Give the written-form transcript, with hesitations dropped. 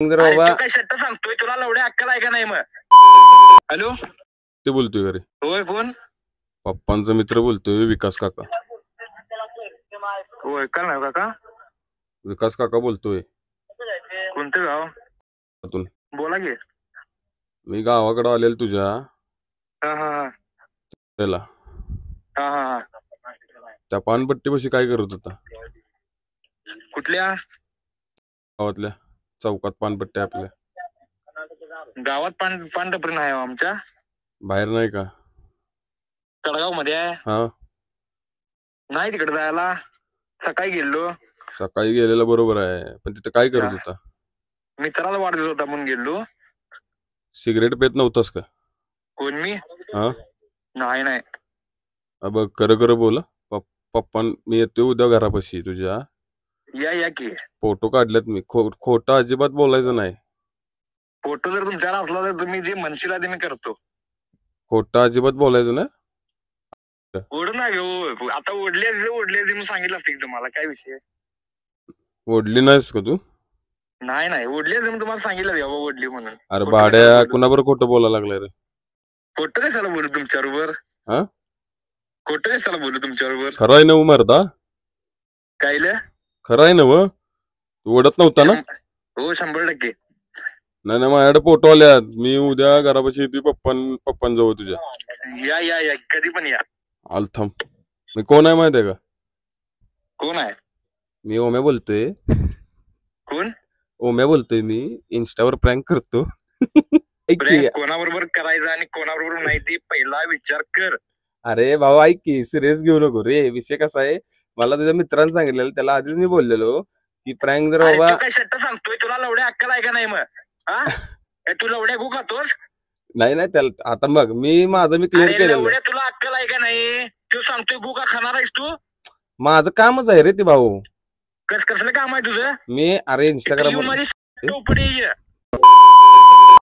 बाबा काय शट्ट सांगतोय तुला लवड्या अक्कल आहे का नाही मग? हॅलो ते बोलतोय घरी होय कोण? पप्पांचा मित्र बोलतोय विकास काका. होय का नाही काका? विकास काका बोलतोय. कोणतं गाव? आतून. बोला की. मी गावाकडे आलेल तुझ्या हा हा हा त्याला हा हा त्या पानपट्टीपाशी काय करत होता? कुठल्या गावातल्या चौकात पानपट्टी आपल्या गावात? पानटपरी नाही हो आमच्या. बाहेर नाही का? कडगाव मध्ये आहे. हा नाही तिकडे जायला. सकाळी गेलो. सकाळी गेलेला बरोबर आहे, पण तिथं काय करत होता? मित्राला वाढदिवस होता म्हणून गेलो. सिगरेट पेत नव्हतास का? कोण मी? हा नाही नाही. बघ खरं बोल. पप्पा मी येतोय उद्या घरापाशी तुझ्या. या की. फोटो काढलेत मी. खोटं अजिबात बोलायचं नाही. फोटो जर तुमच्याकडे असला तर तुम्ही जे म्हणशील ते मी करतो. खोटं अजिबात बोलायचं ना. ओढ नाही हो. आता ओढले मी सांगितलं असतं की तुम्हाला. काय विषय? ओढली नाहीस का तू? नाही ओढले मी तुम्हाला सांगितलं ओढली म्हणून. अरे भाड्या कुणाबरोबर खोटं बोलायला लागलाय रे? खोटं कशाला बोलू तुमच्याबरोबर? हा खोटं कशाला बोलू तुमच्याबरोबर? खरं आहे ना मर्दा? काय खरं आहे ना? तू ओढत नव्हता ना? हो 100%. नाही माझ्याकडे फोटो आल्यात. मी उद्या घरापाशी येतोय पप्पांजवळ तुझ्या. या कधी पण या. आलथम. मी कोण आहे माहितीये का? कोण आहे? मी ओम्या बोलतोय. कोण? ओम्या बोलतोय मी. इन्स्टावर प्रँक करतो. कोणाबरोबर करायचं आणि कोणाबरोबर नाही ते पहिला विचार कर. अरे भाऊ ऐक की, सिरियस घेऊ नको रे. विषय कसा आहे, मला तुझ्या मित्रांनी सांगितलेलं, त्याला आधीच मी बोललेलो की प्रँक जर बाबा. काय शट्ट सांगतोय तुला लवड्या अक्कल आहे का नाही मग? तू लवड्या गु खातोस? नाही त्याला आता मग माझं मी क्लिअर केलेलं. तुला अक्कल आहे का नाही? तू सांगतोय गु का खाणार आहेस तू? माझं कामच आहे रे ते भाऊ. कसलं काम आहे तुझं? मी अरे इंस्टाग्राम